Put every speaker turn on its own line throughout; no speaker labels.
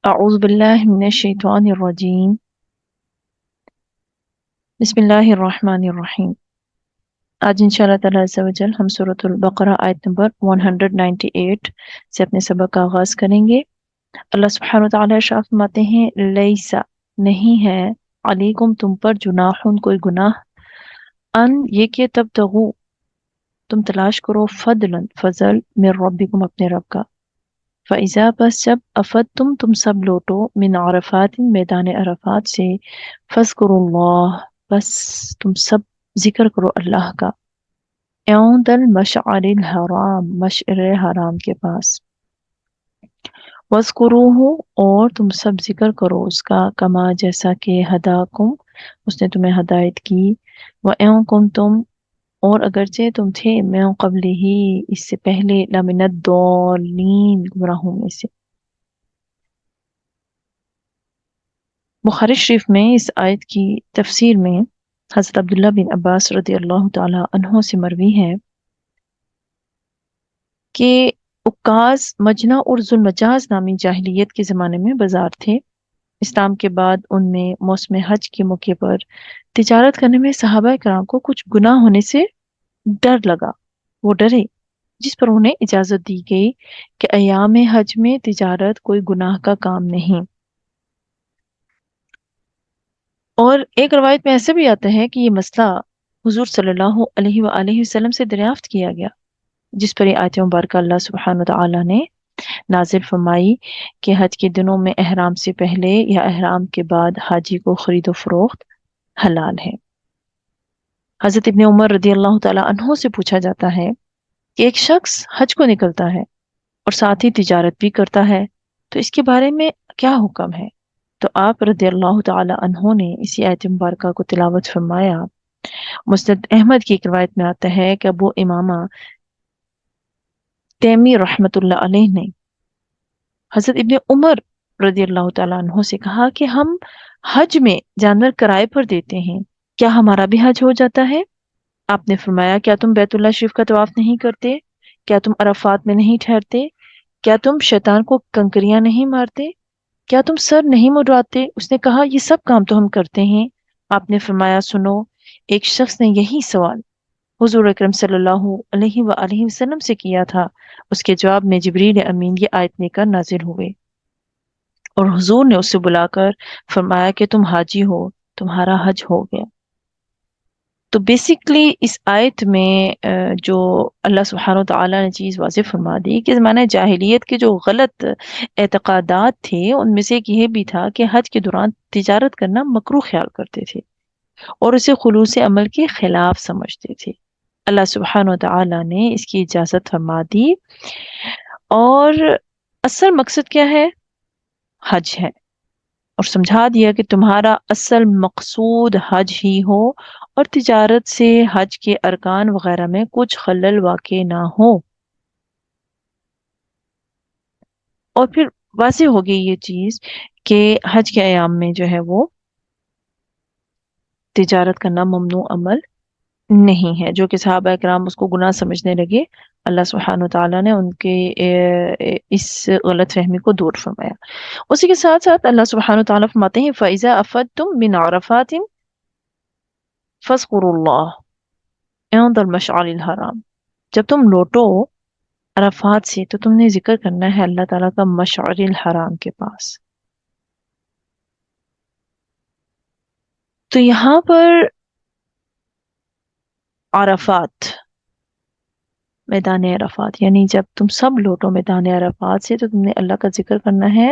أعوذ بالله من الشيطان الرجيم. بسم الله الرحمن الرحيم. آج انشاءاللہ تعالی عز و جل ہم سورۃ البقرہ آیت نمبر 198 سے اپنے سبق کا آغاز کریں گے۔ اللہ سبحانہ وتعالی ارشاد فرماتے ہیں لیسا نہیں ہے علیکم تم پر جناح کوئی گناہ ان یہ کہ تبتغوا تم تلاش کرو فضلا فضل من ربکم اپنے رب کا، فَإِذَا بس جب افدتم تم سب لوٹو من عرفات میدان عرفات سے، فَاذْكُرُوا اللَّهَ بس تم سب ذکر کرو اللہ کا، عند المشعر الحرام مشعر حرام کے پاس، وَاذْكُرُوهُ اور تم سب ذکر کرو اس کا، کما جیسا کہ ہداکم اس نے تمہیں ہدایت کی، وَإِن كُنتُم اور اگرچہ تم تھے من قبل ہی اس سے پہلے لمن الضالین گمراہوں میں سے۔ بخاری شریف میں اس آیت کی تفسیر میں حضرت عبداللہ بن عباس رضی اللہ تعالی عنہ سے مروی ہے کہ عکاظ مجنہ اور ذوالمجاز نامی جاہلیت کے زمانے میں بازار تھے۔ اسلام کے بعد ان میں موسم حج کے موقع پر تجارت کرنے میں صحابہ کرام کو کچھ گناہ ہونے سے ڈر لگا، وہ ڈرے، جس پر انہیں اجازت دی گئی کہ ایام حج میں تجارت کوئی گناہ کا کام نہیں۔ اور ایک روایت میں ایسے بھی آتا ہے کہ یہ مسئلہ حضور صلی اللہ علیہ وآلہ وسلم سے دریافت کیا گیا، جس پر یہ آیت مبارکہ اللہ سبحانہ وتعالی نے نازل فرمائی کہ حج کے دنوں میں احرام سے پہلے یا احرام کے بعد حاجی کو خرید و فروخت حلال ہے۔ حضرت ابن عمر رضی اللہ تعالی عنہ سے پوچھا جاتا ہے کہ ایک شخص حج کو نکلتا ہے اور ساتھ ہی تجارت بھی کرتا ہے تو اس کے بارے میں کیا حکم ہے؟ تو آپ رضی اللہ تعالی عنہ نے اسی آیت مبارکہ کو تلاوت فرمایا۔ مسند احمد کی ایک روایت میں آتا ہے کہ ابو امامہ تیمی رحمت اللہ علیہ نے حضرت ابن عمر رضی اللہ تعالیٰ عنہ سے کہا کہ ہم حج میں جانور کرائے پر دیتے ہیں، کیا ہمارا بھی حج ہو جاتا ہے؟ آپ نے فرمایا کیا تم بیت اللہ شریف کا طواف نہیں کرتے؟ کیا تم عرفات میں نہیں ٹھہرتے؟ کیا تم شیطان کو کنکریاں نہیں مارتے؟ کیا تم سر نہیں منڈواتے؟ اس نے کہا یہ سب کام تو ہم کرتے ہیں۔ آپ نے فرمایا سنو، ایک شخص نے یہی سوال حضور اکرم صلی اللہ علیہ وآلہ وسلم سے کیا تھا، اس کے جواب میں جبریل امین یہ آیت لے کر نازل ہوئے اور حضور نے اسے بلا کر فرمایا کہ تم حاجی ہو، تمہارا حج ہو گیا۔ تو بیسیکلی اس آیت میں جو اللہ سبحانہ وتعالی نے چیز واضح فرما دی کہ زمانہ جاہلیت کے جو غلط اعتقادات تھے ان میں سے ایک یہ بھی تھا کہ حج کے دوران تجارت کرنا مکروہ خیال کرتے تھے اور اسے خلوص عمل کے خلاف سمجھتے تھے۔ اللہ سبحانہ وتعالی نے اس کی اجازت فرما دی اور اصل مقصد کیا ہے؟ حج ہے، اور سمجھا دیا کہ تمہارا اصل مقصود حج ہی ہو اور تجارت سے حج کے ارکان وغیرہ میں کچھ خلل واقع نہ ہو۔ اور پھر واضح ہو گئی یہ چیز کہ حج کے ایام میں جو ہے وہ تجارت کرنا ممنوع عمل نہیں ہے، جو کہ صحابہ کرام اس کو گناہ سمجھنے لگے۔ اللہ سبحانہ وتعالیٰ نے ان کے اس غلط فہمی کو دور فرمایا۔ اسی کے ساتھ ساتھ اللہ سبحانہ وتعالیٰ فرماتے ہیں فَإِذَا أَفَدْتُم مِّنْ عَرَفَاتٍ فَاذْكُرُوا اللَّهَ عِندَ الْمَشْعَرِ الْحَرَامِ جب تم لوٹو عرفات سے تو تم نے ذکر کرنا ہے اللہ تعالیٰ کا مشعر الحرام کے پاس۔ تو یہاں پر عرفات میدان عرفات یعنی جب تم سب لوٹو میدان عرفات سے تو تم نے اللہ کا ذکر کرنا ہے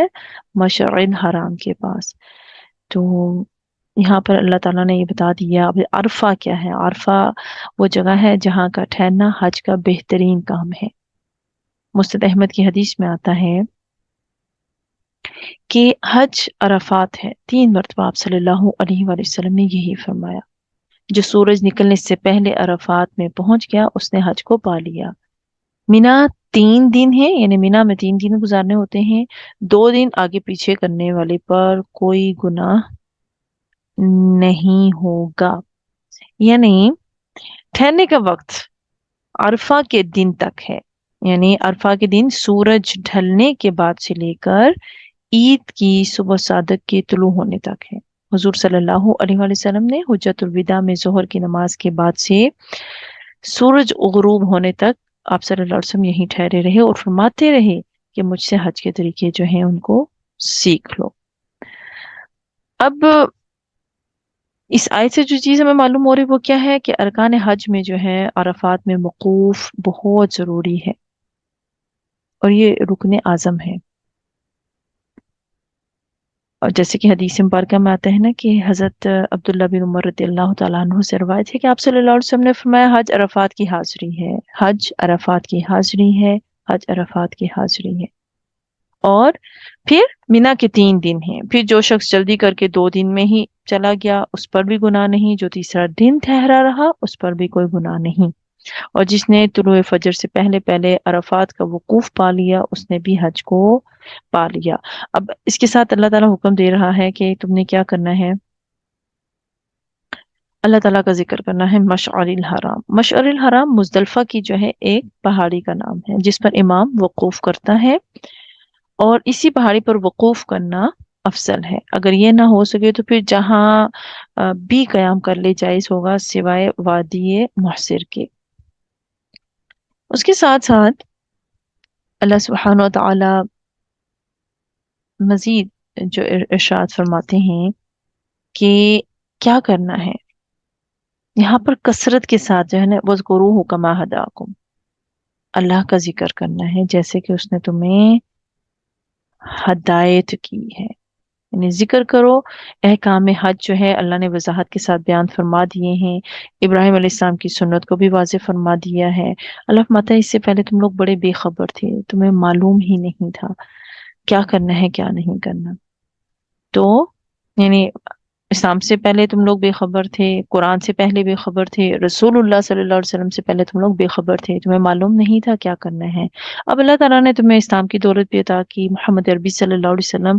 مشعر الحرام کے پاس۔ تو یہاں پر اللہ تعالیٰ نے یہ بتا دیا۔ اب عرفہ کیا ہے؟ عرفہ وہ جگہ ہے جہاں کا ٹھہرنا حج کا بہترین کام ہے۔ مسند احمد کی حدیث میں آتا ہے کہ حج عرفات ہے، 3 مرتبہ آپ صلی اللہ علیہ وآلہ وسلم نے یہی فرمایا۔ جو سورج نکلنے سے پہلے عرفات میں پہنچ گیا اس نے حج کو پا لیا۔ مینا 3 دن ہے، یعنی مینا میں 3 دن گزارنے ہوتے ہیں، 2 دن آگے پیچھے کرنے والے پر کوئی گناہ نہیں ہوگا۔ یعنی ٹھہرنے کا وقت عرفہ کے دن تک ہے، یعنی عرفہ کے دن سورج ڈھلنے کے بعد سے لے کر عید کی صبح صادق کے طلوع ہونے تک ہے۔ حضور صلی اللہ علیہ وآلہ وسلم نے حجۃ الوداع میں ظہر کی نماز کے بعد سے سورج غروب ہونے تک آپ صلی اللہ علیہ وسلم یہیں ٹھہرے رہے اور فرماتے رہے کہ مجھ سے حج کے طریقے جو ہیں ان کو سیکھ لو۔ اب اس آیت سے جو چیز ہمیں معلوم ہو رہی وہ کیا ہے کہ ارکان حج میں جو ہے عرفات میں وقوف بہت ضروری ہے اور یہ رکن اعظم ہے۔ اور جیسے کہ حدیث مبارکہ میں آتا ہے نا کہ حضرت عبداللہ بن عمر رضی اللہ تعالیٰ عنہ سے روایت ہے کہ آپ صلی اللہ علیہ وسلم نے فرمایا حج عرفات کی حاضری ہے، حج عرفات کی حاضری ہے، حج عرفات کی حاضری ہے۔ اور پھر مینا کے 3 دن ہیں، پھر جو شخص جلدی کر کے 2 دن میں ہی چلا گیا اس پر بھی گناہ نہیں، جو تیسرا دن ٹھہرا رہا اس پر بھی کوئی گناہ نہیں، اور جس نے طلوع فجر سے پہلے پہلے عرفات کا وقوف پا لیا اس نے بھی حج کو پا لیا۔ اب اس کے ساتھ اللہ تعالیٰ حکم دے رہا ہے کہ تم نے کیا کرنا ہے، اللہ تعالیٰ کا ذکر کرنا ہے مشعر الحرام۔ مشعر الحرام مزدلفہ کی جو ہے ایک پہاڑی کا نام ہے جس پر امام وقوف کرتا ہے، اور اسی پہاڑی پر وقوف کرنا افضل ہے۔ اگر یہ نہ ہو سکے تو پھر جہاں بھی قیام کر لے جائز ہوگا سوائے وادی محصر کے۔ اس کے ساتھ ساتھ اللہ سبحانہ و تعالی مزید جو ارشاد فرماتے ہیں کہ کیا کرنا ہے، یہاں پر کثرت کے ساتھ جو ہے نا وَاذْكُرُوهُ كَمَا هَدَاكُمْ، اللہ کا ذکر کرنا ہے جیسے کہ اس نے تمہیں ہدایت کی ہے، یعنی ذکر کرو۔ احکام حج جو ہے اللہ نے وضاحت کے ساتھ بیان فرما دیے ہیں، ابراہیم علیہ السلام کی سنت کو بھی واضح فرما دیا ہے۔ اللہ فرماتا ہے اس سے پہلے تم لوگ بڑے بے خبر تھے، تمہیں معلوم ہی نہیں تھا کیا کرنا ہے کیا نہیں کرنا، تو یعنی اسلام سے پہلے تم لوگ بے خبر تھے، قرآن سے پہلے بے خبر تھے، رسول اللہ صلی اللہ علیہ وسلم سے پہلے تم لوگ بے خبر تھے، تمہیں معلوم نہیں تھا کیا کرنا ہے۔ اب اللہ تعالیٰ نے تمہیں اسلام کی دولت بھی عطا کی، محمد عربی صلی اللہ علیہ وسلم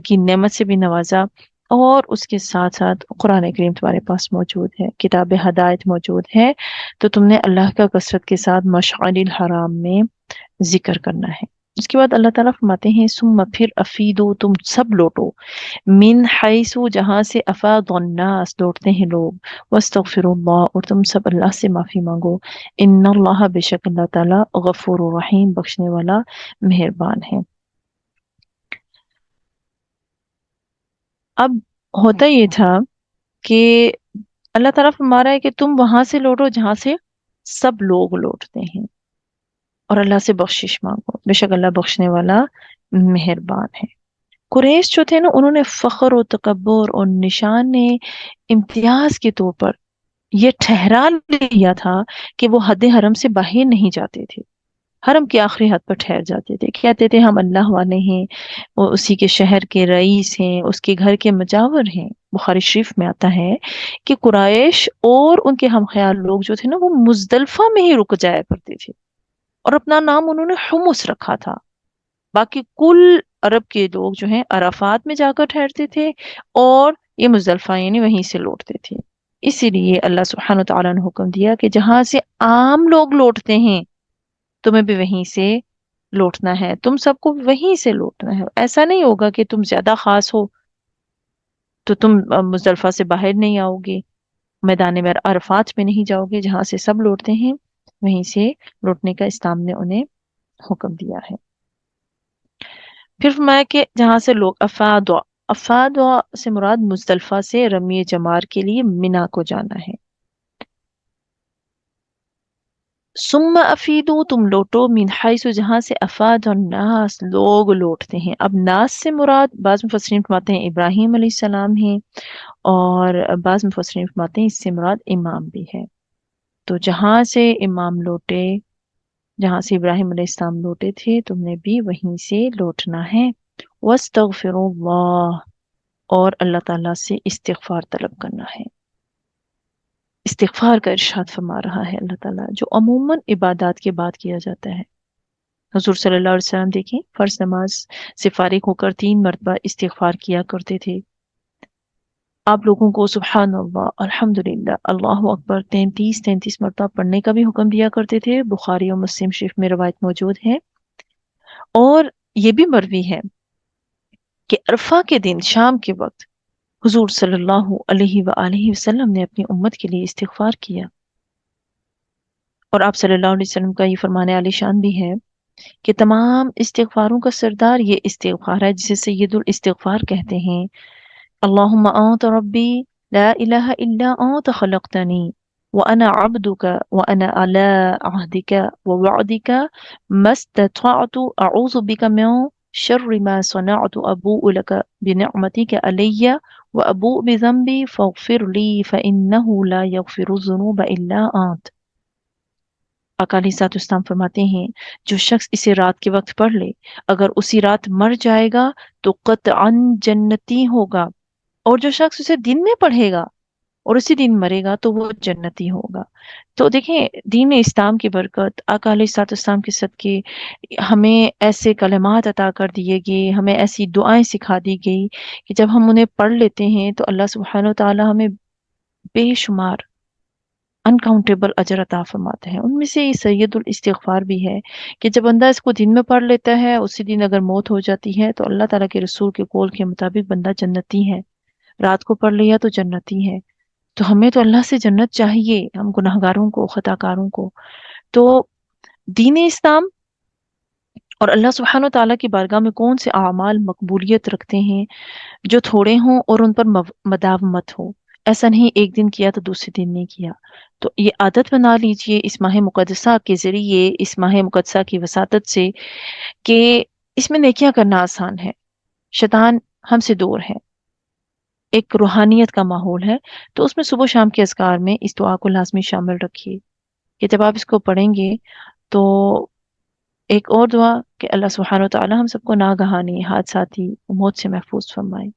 کی نعمت سے بھی نوازا، اور اس کے ساتھ ساتھ قرآن کریم تمہارے پاس موجود ہے، کتاب ہدایت موجود ہے، تو تم نے اللہ کا کثرت کے ساتھ مشعر الحرام میں ذکر کرنا ہے۔ اس کے بعد اللہ تعالیٰ فرماتے ہیں ثم پھر افیدو تم سب لوٹو، من حیثو جہاں سے افاض الناس لوٹتے ہیں لوگ، واستغفروا اللہ اور تم سب اللہ سے معافی مانگو، ان اللہ بے شک اللہ تعالیٰ غفور رحیم بخشنے والا مہربان ہے۔ اب ہوتا یہ تھا کہ اللہ تعالیٰ فرما رہا ہے کہ تم وہاں سے لوٹو جہاں سے سب لوگ لوٹتے ہیں، اور اللہ سے بخشش مانگو، بے شک اللہ بخشنے والا مہربان ہے۔ قریش جو تھے نا انہوں نے فخر و تکبر اور نشان امتیاز کے طور پر یہ ٹھہرا لیا تھا کہ وہ حد حرم سے باہر نہیں جاتے تھے، حرم کے آخری حد پر ٹھہر جاتے تھے، کہتے تھے ہم اللہ والے ہیں، وہ اسی کے شہر کے رئیس ہیں، اس کے گھر کے مجاور ہیں۔ بخاری شریف میں آتا ہے کہ قریش اور ان کے ہم خیال لوگ جو تھے نا وہ مزدلفہ میں ہی رک جایا کرتے تھے، اور اپنا نام انہوں نے حمص رکھا تھا، باقی کل عرب کے لوگ جو ہیں عرفات میں جا کر ٹھہرتے تھے، اور یہ مزدلفہ یعنی وہیں سے لوٹتے تھے۔ اسی لیے اللہ سبحانہ وتعالیٰ نے حکم دیا کہ جہاں سے عام لوگ لوٹتے ہیں تمہیں بھی وہیں سے لوٹنا ہے، تم سب کو وہیں سے لوٹنا ہے۔ ایسا نہیں ہوگا کہ تم زیادہ خاص ہو تو تم مزدلفہ سے باہر نہیں آؤ گے، میدان میں عرفات میں نہیں جاؤ گے، جہاں سے سب لوٹتے ہیں وہیں سے لوٹنے کا اسلام نے انہیں حکم دیا ہے۔ پھر فرمایا کہ جہاں سے لوگ افادوا سے مراد مزدلفہ سے رمی جمار کے لیے منا کو جانا ہے۔ ثم افیدو تم لوٹو من حیث جہاں سے افاد الناس لوگ لوٹتے ہیں۔ اب ناس سے مراد بعض مفسرین فرماتے ہیں ابراہیم علیہ السلام ہیں، اور بعض مفسرین فرماتے ہیں اس سے مراد امام بھی ہے۔ تو جہاں سے امام لوٹے، جہاں سے ابراہیم علیہ السلام لوٹے تھے تم نے بھی وہیں سے لوٹنا ہے۔ وَاسْتَغْفِرُوا اللَّهَ اور اللہ تعالیٰ سے استغفار طلب کرنا ہے۔ استغفار کا ارشاد فرما رہا ہے اللہ تعالیٰ، جو عموماً عبادات کے بعد کیا جاتا ہے۔ حضور صلی اللہ علیہ وسلم دیکھیں فرض نماز سے فارغ ہو کر 3 مرتبہ استغفار کیا کرتے تھے۔ آپ لوگوں کو سبحان اللہ، الحمدللہ، اللہ اکبر 33 مرتبہ پڑھنے کا بھی حکم دیا کرتے تھے، بخاری اور مسلم شریف میں روایت موجود ہے۔ اور یہ بھی مروی ہے کہ عرفہ کے دن شام کے وقت حضور صلی اللہ علیہ وآلہ وسلم نے اپنی امت کے لیے استغفار کیا، اور آپ صلی اللہ علیہ وسلم کا یہ فرمان عالی شان بھی ہے کہ تمام استغفاروں کا سردار یہ استغفار ہے جسے سید الاستغفار کہتے ہیں۔ اللہم انت ربی لا الہ الا انت خلقتنی وانا عبدک وانا علی عہدک ووعدک ما استطعت اعوذ بک من شر ما صنعت ابوء لک بنعمتک علی وابوء بذنبی فاغفر لی فانہ لا یغفر الذنوب الا انت۔ آقا علیہ الصلوۃ والسلام فرماتے ہیں جو شخص اسے رات کے وقت پڑھ لے اگر اسی رات مر جائے گا تو قطعاً جنتی ہوگا، اور جو شخص اسے دن میں پڑھے گا اور اسی دن مرے گا تو وہ جنتی ہوگا۔ تو دیکھیں دین اسلام کی برکت، آقا علیہ الصلوۃ والسلام کے صدقے ہمیں ایسے کلمات عطا کر دیے گئے، ہمیں ایسی دعائیں سکھا دی گئی کہ جب ہم انہیں پڑھ لیتے ہیں تو اللہ سبحانہ و تعالی ہمیں بے شمار انکاؤنٹیبل اجر عطا فرماتے ہیں۔ ان میں سے سید الاستغفار بھی ہے کہ جب بندہ اس کو دن میں پڑھ لیتا ہے، اسی دن اگر موت ہو جاتی ہے تو اللہ تعالیٰ کے رسول کے قول کے مطابق بندہ جنتی ہے، رات کو پڑھ لیا تو جنتی ہے۔ تو ہمیں تو اللہ سے جنت چاہیے، ہم گناہگاروں کو، خطا کاروں کو۔ تو دین اسلام اور اللہ سبحانہ و تعالیٰ کی بارگاہ میں کون سے اعمال مقبولیت رکھتے ہیں جو تھوڑے ہوں اور ان پر مداومت ہو، ایسا نہیں ایک دن کیا تو دوسرے دن نہیں کیا۔ تو یہ عادت بنا لیجئے اس ماہ مقدسہ کے ذریعے، اس ماہ مقدسہ کی وساطت سے، کہ اس میں نیکیاں کرنا آسان ہے، شیطان ہم سے دور ہے، ایک روحانیت کا ماحول ہے۔ تو اس میں صبح و شام کے اذکار میں اس دعا کو لازمی شامل رکھیے کہ جب آپ اس کو پڑھیں گے تو ایک اور دعا کہ اللہ سبحانہ و تعالی ہم سب کو ناگہانی حادثاتی موت سے محفوظ فرمائے،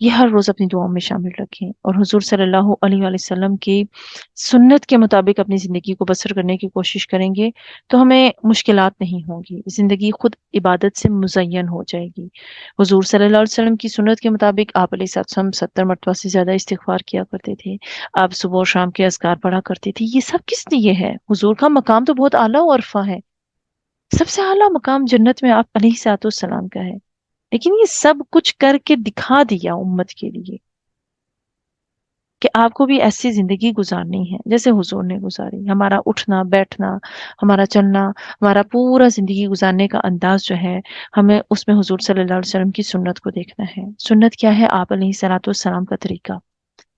یہ ہر روز اپنی دعاؤں میں شامل رکھیں، اور حضور صلی اللہ علیہ وآلہ وسلم کی سنت کے مطابق اپنی زندگی کو بسر کرنے کی کوشش کریں گے تو ہمیں مشکلات نہیں ہوں گی، زندگی خود عبادت سے مزین ہو جائے گی۔ حضور صلی اللہ علیہ وسلم کی سنت کے مطابق آپ علیہ السلام 70 مرتبہ سے زیادہ استغفار کیا کرتے تھے، آپ صبح اور شام کے اذکار پڑھا کرتے تھے۔ یہ سب کس لیے ہے؟ حضور کا مقام تو بہت اعلیٰ و عرفہ ہے، سب سے اعلیٰ مقام جنت میں آپ علیہ الصلوۃ والسلام کا ہے، لیکن یہ سب کچھ کر کے دکھا دیا امت کے لیے کہ آپ کو بھی ایسی زندگی گزارنی ہے جیسے حضور نے گزاری۔ ہمارا اٹھنا بیٹھنا، ہمارا چلنا، ہمارا پورا زندگی گزارنے کا انداز جو ہے، ہمیں اس میں حضور صلی اللہ علیہ وسلم کی سنت کو دیکھنا ہے۔ سنت کیا ہے؟ آپ علیہ الصلوۃ والسلام کا طریقہ۔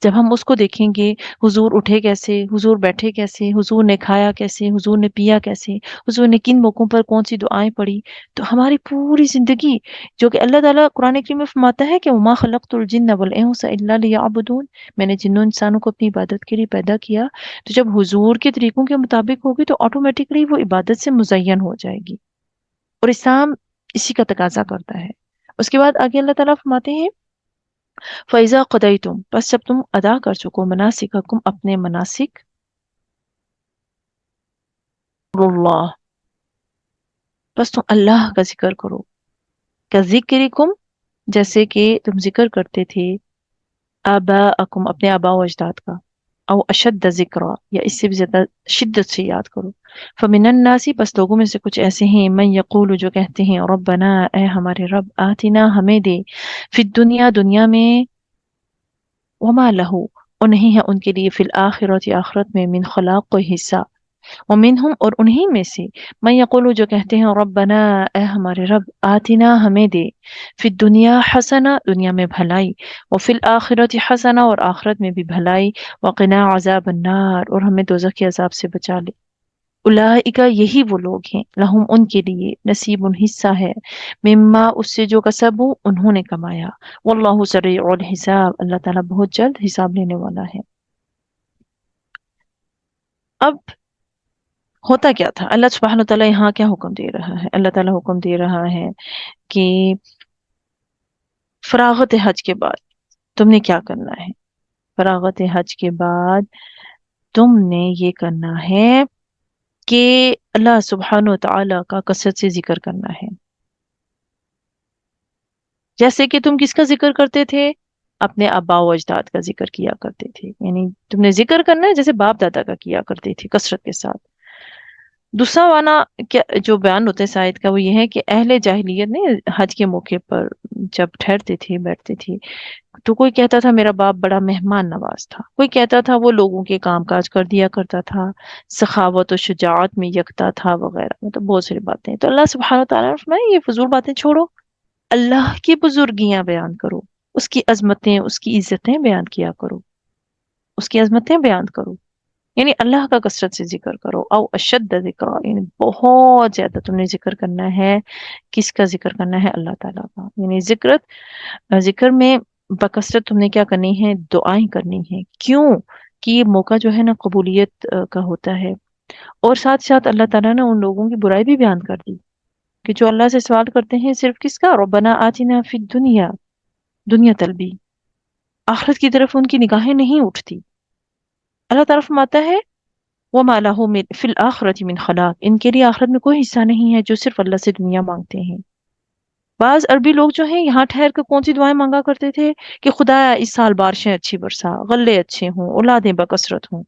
جب ہم اس کو دیکھیں گے، حضور اٹھے کیسے، حضور بیٹھے کیسے، حضور نے کھایا کیسے، حضور نے پیا کیسے، حضور نے کن موقعوں پر کون سی دعائیں پڑھی، تو ہماری پوری زندگی، جو کہ اللہ تعالیٰ قرآن کریم میں فرماتا ہے کہ وما خلقت الجن والانس الا لیعبدون، میں نے جنوں انسانوں کو اپنی عبادت کے لیے پیدا کیا، تو جب حضور کے طریقوں کے مطابق ہوگی تو آٹومیٹکلی وہ عبادت سے مزین ہو جائے گی، اور اسلام اسی کا تقاضا کرتا ہے۔ اس کے بعد آگے اللہ تعالیٰ فرماتے ہیں فَإِذَا قَضَيْتُمْ، پس جب تم ادا کر چکو مناسککم اپنے مناسک، اللہ، پس تم اللہ کا ذکر کرو، کا ذکرکم، جیسے کہ تم ذکر کرتے تھے آباءکم اپنے آباء و اجداد کا، او اشد ذکرا، یا اس سے بھی زیادہ شدت سے یاد کرو۔ فمن الناس، بس لوگوں میں سے کچھ ایسے ہیں، من یقول، جو کہتے ہیں ربنا، اے ہمارے رب، آتنا، ہمیں دے، فی الدنیا، دنیا میں، وما لہو، اور نہیں ہے ان کے لیے، فی الآخرت، آخرت میں، من خلاق، کوئی حصہ، ومنہم، اور انہی میں سے، من یقولو، جو کہتے ہیں ربنا، اے ہمارے رب، آتنا، ہمیں دے، فی الدنیا حسنہ، دنیا میں بھلائی، وفی الآخرت حسنہ، اور آخرت میں بھی بھلائی، وقنا عذاب النار، اور ہمیں دوزخ کے عذاب سے بچا لے۔ اولئک، یہی وہ لوگ ہیں، لہم، ان کے لیے، نصیب، حصہ ہے، مما، اس سے جو کسبو، انہوں نے کمایا، واللہ سریع الحساب، اللہ تعالیٰ بہت جلد حساب لینے والا ہے۔ اب ہوتا کیا تھا؟ اللہ سبحانہ تعالیٰ یہاں کیا حکم دے رہا ہے؟ اللہ تعالیٰ حکم دے رہا ہے کہ فراغت حج کے بعد تم نے کیا کرنا ہے؟ فراغت حج کے بعد تم نے یہ کرنا ہے کہ اللہ سبحانہ و تعالیٰ کا کثرت سے ذکر کرنا ہے، جیسے کہ تم کس کا ذکر کرتے تھے؟ اپنے آباء و اجداد کا ذکر کیا کرتے تھے، یعنی تم نے ذکر کرنا ہے جیسے باپ دادا کا کیا کرتے تھے، کثرت کے ساتھ۔ دوسرا وانا کیا جو بیان ہوتا ہے شاید کا، وہ یہ ہے کہ اہل جاہلیت نے حج کے موقع پر جب ٹھہرتے تھے بیٹھتے تھے تو کوئی کہتا تھا میرا باپ بڑا مہمان نواز تھا، کوئی کہتا تھا وہ لوگوں کے کام کاج کر دیا کرتا تھا، سخاوت و شجاعت میں یکتا تھا وغیرہ، مطلب بہت ساری باتیں. تو اللہ سبحانہ وتعالیٰ نے فرمایا یہ فضول باتیں چھوڑو، اللہ کی بزرگیاں بیان کرو، اس کی عظمتیں اس کی عزتیں بیان کیا کرو، اس کی عظمتیں بیان کرو. یعنی اللہ کا کثرت سے ذکر کرو. او اشد ذکر، یعنی بہت زیادہ تم نے ذکر کرنا ہے. کس کا ذکر کرنا ہے؟ اللہ تعالیٰ کا. یعنی ذکر میں بکثرت تم نے کیا کرنی ہے؟ دعائیں کرنی ہے. کیوں کہ یہ موقع جو ہے نا قبولیت کا ہوتا ہے. اور ساتھ ساتھ اللہ تعالیٰ نے ان لوگوں کی برائی بھی بیان کر دی کہ جو اللہ سے سوال کرتے ہیں صرف کس کا؟ ربنا آتنا فی الدنیا، دنیا طلبی، آخرت کی طرف ان کی نگاہیں نہیں اٹھتی. اللہ تعالیٰ فرماتا ہے وَمَا لَهُ فِي الْآخِرَةِ مِنْ خَلَاقٍ، ان کے لیے آخرت میں کوئی حصہ نہیں ہے جو صرف اللہ سے دنیا مانگتے ہیں. بعض عربی لوگ جو ہیں یہاں ٹھہر کر کون سی دعائیں مانگا کرتے تھے کہ خدایا اس سال بارشیں اچھی برسا، غلے اچھے ہوں، اولادیں بکثرت ہوں.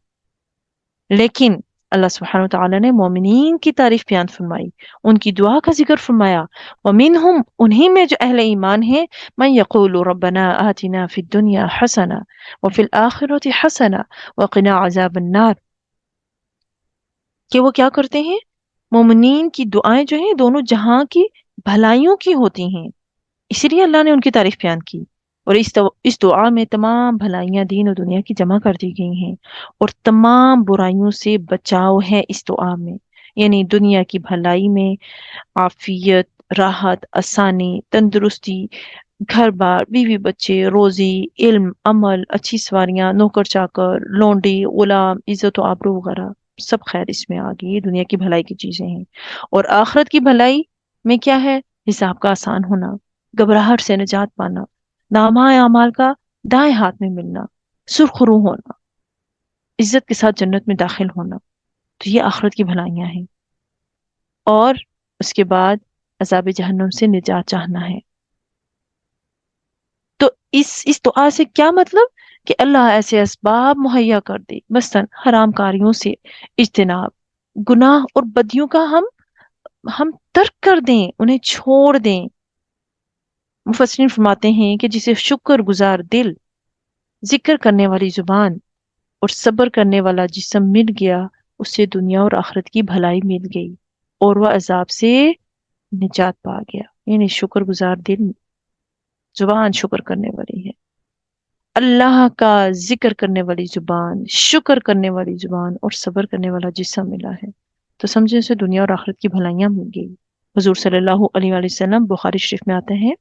لیکن اللہ سبحانہ وتعالی نے مومنین کی تعریف بیان فرمائی، ان کی دعا کا ذکر فرمایا. وَمِنْهُمْ، انہی میں جو اہل ایمان ہیں، مَن يَقُولُ رَبَّنَا آتِنَا فِي الدُّنْيَا حَسَنَةً وَفِي الْآخِرَةِ حَسَنَةً وَقِنَا عَذَابَ النَّارِ، کہ وہ کیا کرتے ہیں؟ مومنین کی دعائیں جو ہیں دونوں جہاں کی بھلائیوں کی ہوتی ہیں، اسی لیے اللہ نے ان کی تعریف بیان کی. اور اس دعا میں تمام بھلائیاں دین و دنیا کی جمع کر دی گئی ہیں، اور تمام برائیوں سے بچاؤ ہے اس دعا میں. یعنی دنیا کی بھلائی میں عافیت، راحت، آسانی، تندرستی، گھر بار، بیوی بچے، روزی، علم، عمل، اچھی سواریاں، نوکر چاکر، لونڈی، غلام، عزت و آبرو وغیرہ، سب خیر اس میں آ گئی. یہ دنیا کی بھلائی کی چیزیں ہیں. اور آخرت کی بھلائی میں کیا ہے؟ حساب کا آسان ہونا، گھبراہٹ سے نجات پانا، نامہ اعمال کا دائیں ہاتھ میں ملنا، سرخ روح ہونا، عزت کے ساتھ جنت میں داخل ہونا. تو یہ آخرت کی بھلائیاں ہیں. اور اس کے بعد عذاب جہنم سے نجات چاہنا ہے. تو اس دعا سے کیا مطلب؟ کہ اللہ ایسے اسباب مہیا کر دے، مثلا حرام کاریوں سے اجتناب، گناہ اور بدیوں کا ہم ترک کر دیں، انہیں چھوڑ دیں. مفسرین فرماتے ہیں کہ جسے شکر گزار دل، ذکر کرنے والی زبان اور صبر کرنے والا جسم مل گیا، اس سے دنیا اور آخرت کی بھلائی مل گئی اور وہ عذاب سے نجات پا گیا. یعنی شکر گزار دل، زبان شکر کرنے والی ہے، اللہ کا ذکر کرنے والی زبان، شکر کرنے والی زبان اور صبر کرنے والا جسم ملا ہے، تو سمجھے اسے دنیا اور آخرت کی بھلائیاں مل گئی. حضور صلی اللہ علیہ وآلہ وسلم بخاری شریف میں آتے ہیں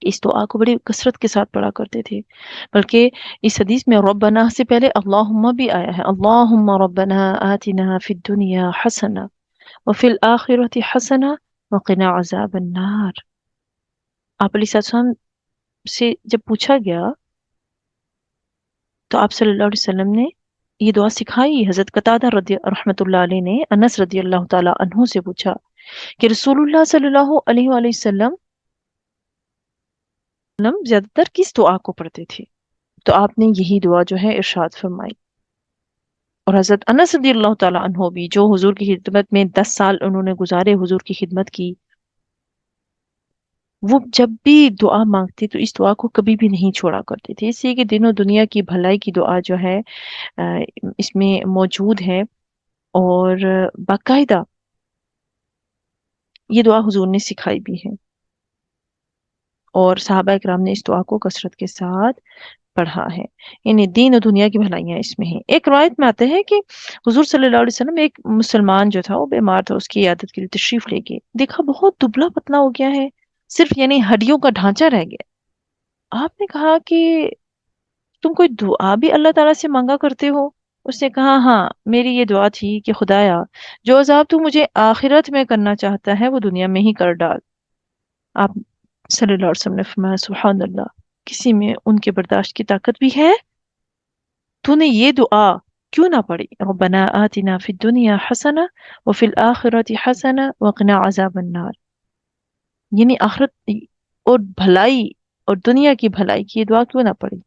کہ اس دعا کو بڑی کثرت کے ساتھ پڑھا کرتے تھے. بلکہ اس حدیث میں ربنا سے پہلے اللہم بھی آیا ہے. اللہم ربنا آتنا فی الدنیا حسنہ وفی الآخرۃ حسنہ وقنا عذاب النار. آپ علیہ السلام سے جب پوچھا گیا تو آپ صلی اللہ علیہ وسلم نے یہ دعا سکھائی. حضرت قتادہ رحمت اللہ علیہ نے انس رضی اللہ تعالی عنہ سے پوچھا کہ رسول اللہ صلی اللہ علیہ وآلہ وسلم زیادہ تر کس دعا کو پڑھتے تھے؟ تو آپ نے یہی دعا جو ہے ارشاد فرمائی. اور حضرت انس رضی اللہ تعالیٰ عنہ بھی جو حضور کی خدمت میں 10 سال انہوں نے گزارے، حضور کی خدمت کی، وہ جب بھی دعا مانگتے تو اس دعا کو کبھی بھی نہیں چھوڑا کرتے تھے، اس لیے کہ دین و دنیا کی بھلائی کی دعا جو ہے اس میں موجود ہے. اور باقاعدہ یہ دعا حضور نے سکھائی بھی ہے اور صحابہ اکرام نے اس دعا کو کثرت کے ساتھ پڑھا ہے. یعنی دین و دنیا کی بھلائیاں اس میں ہیں. ایک روایت میں آتے ہیں کہ حضور صلی اللہ علیہ وسلم ایک مسلمان جو تھا وہ بیمار تھا، اس کی عیادت کے لیے تشریف لے گئے. دیکھا بہت دبلا پتلا ہو گیا ہے، صرف یعنی ہڈیوں کا ڈھانچہ رہ گیا. آپ نے کہا کہ تم کوئی دعا بھی اللہ تعالیٰ سے مانگا کرتے ہو؟ اس نے کہا ہاں، میری یہ دعا تھی کہ خدایا جو عذاب تو مجھے آخرت میں کرنا چاہتا ہے وہ دنیا میں ہی کر ڈال. آپ صلی اللہ علیہ وسلم نے فرمایا سبحان اللہ، کسی میں ان کے برداشت کی طاقت بھی ہے؟ تو نے یہ دعا کیوں نہ پڑھی؟ ربنا آتنا فی الدنیا حسنہ وفی الآخرۃ حسنہ وقنا عذاب النار. یعنی آخرت اور بھلائی اور دنیا کی بھلائی کی یہ دعا کیوں نہ پڑھی؟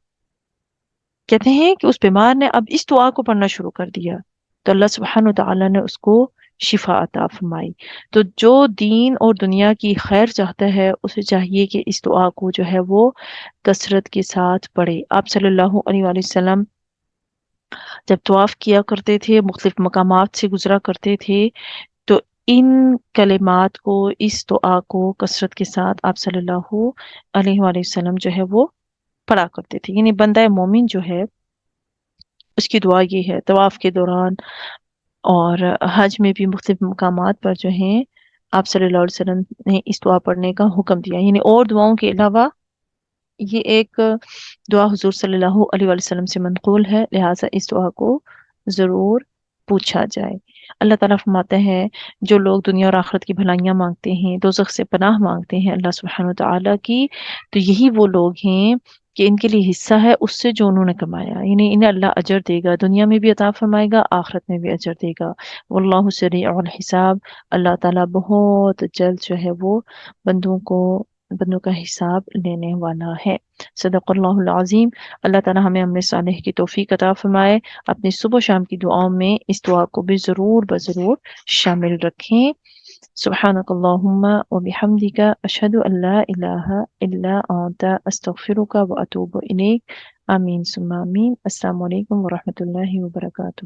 کہتے ہیں کہ اس بیمار نے اب اس دعا کو پڑھنا شروع کر دیا تو اللہ سبحانہ وتعالی نے اس کو شفا عطا فرمائی۔ تو جو دین اور دنیا کی خیر چاہتا ہے اسے چاہیے کہ اس دعا کو جو ہے وہ کثرت کے ساتھ پڑھے۔ آپ صلی اللہ علیہ وآلہ وسلم جب طواف کیا کرتے تھے، مختلف مقامات سے گزرا کرتے تھے، تو ان کلمات کو، اس دعا کو کثرت کے ساتھ آپ صلی اللہ علیہ وآلہ وسلم جو ہے وہ پڑھا کرتے تھے۔ یعنی بندہ مومن جو ہے اس کی دعا یہ ہے طواف کے دوران اور حج میں بھی مختلف مقامات پر جو ہیں آپ صلی اللہ علیہ وسلم نے اس دعا پڑھنے کا حکم دیا، یعنی اور دعاؤں کے علاوہ یہ ایک دعا حضور صلی اللہ علیہ وآلہ وسلم سے منقول ہے، لہٰذا اس دعا کو ضرور پوچھا جائے۔ اللہ تعالیٰ فرماتے ہیں جو لوگ دنیا اور آخرت کی بھلائیاں مانگتے ہیں، دوزخ سے پناہ مانگتے ہیں اللہ سبحانہ وتعالیٰ کی، تو یہی وہ لوگ ہیں کہ ان کے لیے حصہ ہے اس سے جو انہوں نے کمایا، یعنی انہیں اللہ اجر دے گا، دنیا میں بھی عطا فرمائے گا، آخرت میں بھی اجر دے گا۔ واللہ سریع الحساب، اللہ تعالیٰ بہت جلد جو ہے وہ بندوں کا حساب لینے والا ہے۔ صدق اللہ العظیم۔ اللہ تعالیٰ ہمیں عمل صالح کی توفیق عطا فرمائے۔ اپنی صبح و شام کی دعاؤں میں اس دعا کو بھی ضرور بضرور شامل رکھیں۔ سبحانک اللہم و بحمدک، اشہد ان لا الہ الا انت، استغفرک و اتوب الیک۔ آمین ثم آمین۔ السلام علیکم ورحمۃ اللہ وبرکاتہ۔